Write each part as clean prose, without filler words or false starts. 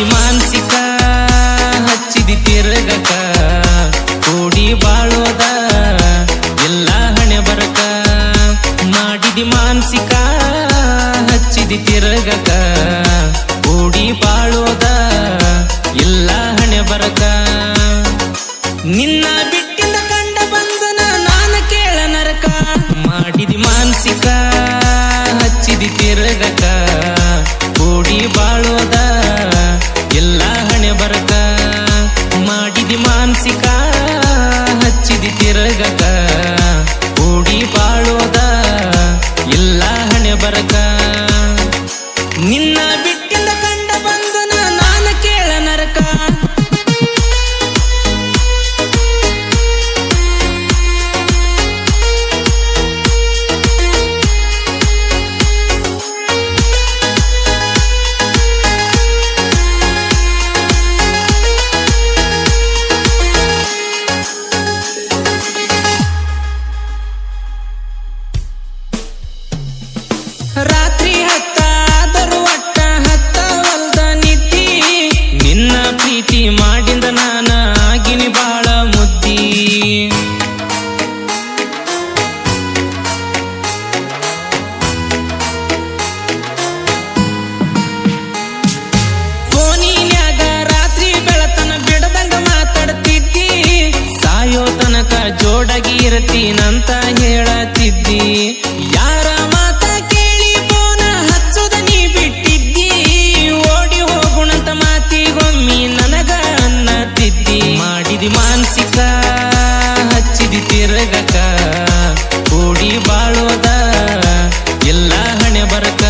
ಮಾಡಿದಿ ಮಾನಸಿಕ ಹಚ್ಚಿದಿ ತಿರುಗಕ ಕೂಡಿ ಬಾಳೋದ ಎಲ್ಲ ಹಣೆ ಬರಕ ಮಾಡಿದಿ ಮಾನಸಿಕ ಹಚ್ಚಿದಿ ತಿರುಗಕ ಕೂಡಿ ಬಾಳೋದ ಎಲ್ಲ ಹಣೆ ಬರಕ ನಿನ್ನ ಬಿಟ್ಟಿಂದ ಕಂಡ ಬಂದನ ನಾನು ಕೇಳ ನರಕ ಮಾಡಿದಿ ಮಾನಸಿಕ ಹಚ್ಚಿದಿ ತಿರುಗಕ ಕೂಡಿ ಬಾಳೋದ ಎಲ್ಲ ಹಣೆ ಬರಕ ಮಾಡಿದಿ ಮಾನಸಿಕ ಹಚ್ಚಿದಿ ತಿರುಗಕ ಕೂಡಿ ಬಾಳೋದ ಎಲ್ಲ ಹಣೆ ಬರಕ ನಿನ್ನ ಬಿಟ್ಟಿಂದ ಕಂಡ ಬಂದನ ನಾನು ಕೇಳ ನರಕ ರಾತ್ರಿ ಹತ್ತಾದರೂ ಒಟ್ಟ ಹತ್ತವಲ್ದ ನಿದ್ದಿ ನಿನ್ನ ಪ್ರೀತಿ ಮಾಡಿಂದ ನಾನ ಆಗಿನಿ ಬಾಳ ಮುದ್ದಿ ಫೋನಿನ್ಯಾಗ ರಾತ್ರಿ ಬೆಳತನ ಬಿಡದಂಗ ಮಾತಾಡ್ತಿದ್ದಿ ಸಾಯೋ ತನಕ ಜೋಡಾಗಿ ಇರ್ತೀನಂತ ಹೇಳತಿದ್ದಿ ಯಾರ ಮಾತ ಕೇಳಿ ಫೋನ ಹಚ್ಚೋದ ನೀ ಬಿಟ್ಟಿದ್ದಿ ಓಡಿ ಹೋಗುಣಂತ ಮಾತಿಗೊಮ್ಮಿ ನನಗ ಅನ್ನತಿದ್ದಿ ಮಾಡಿದಿ ಮಾನಸಿಕ ಹಚ್ಚಿದಿ ತಿರುಗಕ ಕೂಡಿ ಬಾಳೋದ ಎಲ್ಲ ಹಣೆ ಬರಕ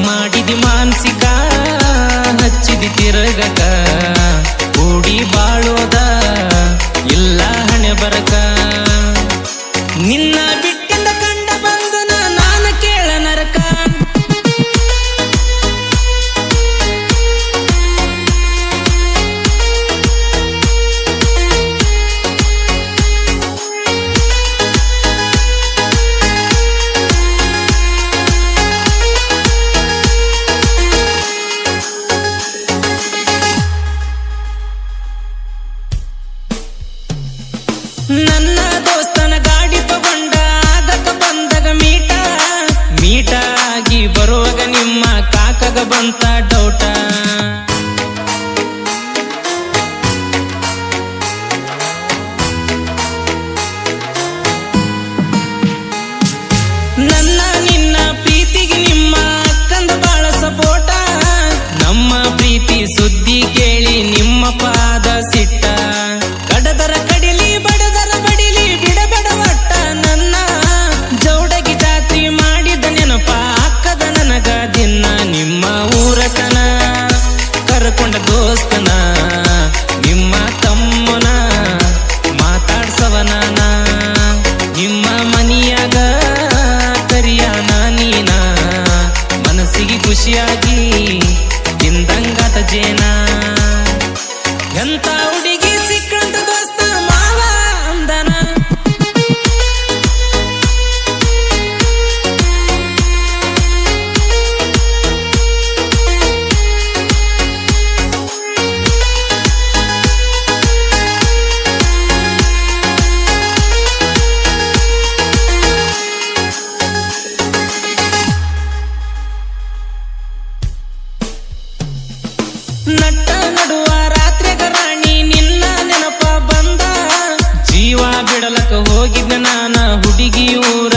ಮಾಡಿದಿ ಮಾನಸಿಕ ಹಚ್ಚಿದಿ ತಿರುಗಕ ಕೂಡಿ ಬಾಳೋದ ಎಲ್ಲ ಹಣೆ ಬರಕ ನಿನ್ನ ಬಿಟ್ಟಿಂದ ಕಂಡ ಬಂದನ ನಾನು ಕೇಳ ನರಕ ನನ್ನ ದೋಸ್ತನ ಗಾಡಿ ತಗೊಂಡ ಆಗಕ ಬಂದಾಗ ಮೀಟ ಆಗಿ ಬರುವಾಗ ನಿಮ್ಮ ಕಾಕಗ ಬಂತ ಡೌಟ ನನ್ನ ನಿನ್ನ ಪ್ರೀತಿಗೆ ನಿಮ್ಮ ಅಕ್ಕಂದ ಬಾಳ ಸಪೋಟ ನಮ್ಮ ಪ್ರೀತಿ ಸುದ್ದಿ ಕೇಳಿ ನಿಮ್ಮ ಪಾದ ಸಿಟ್ಟ ಕಡದರ ಕಡಿಲಿ ಬಡದರ ಬಡಿಲಿ ಬಿಡಬೇಡ ಒಟ್ಟ ನನ್ನ ಜೌಡಗಿ ಜಾತ್ರಿ ಮಾಡಿದ ನೆನಪ ಅಕ್ಕದ ನನಗ ದಿನ ನಿಮ್ಮ ಊರಕನ ಕರ್ಕೊಂಡ ದೋಸ್ತನ ನಿಮ್ಮ ತಮ್ಮನ ಮಾತಾಡ್ಸವನಾನ ನಿಮ್ಮ ಮನಿಯಾಗ ಕರಿಯಾನ ನೀನ ಮನಸ್ಸಿಗೆ ಖುಷಿಯಾಗಿ ತಿಂದಂಗಾತ ಜೇನ ಎಂತ ಹುಡುಗಿ ಸಿಕ್ಕಂತ ದೋಸ್ತ ಮಾವ ಅಂದನ ನಟ್ಟ ನಡುವ ರಾತ್ರಿಗ ರಾಣಿ ನಿನ್ನ ನೆನಪ ಬಂದ ಜೀವ ಬಿಡಲಕ ಹೋಗಿದ್ದ ನಾನ ಹುಡುಗಿ ಊರ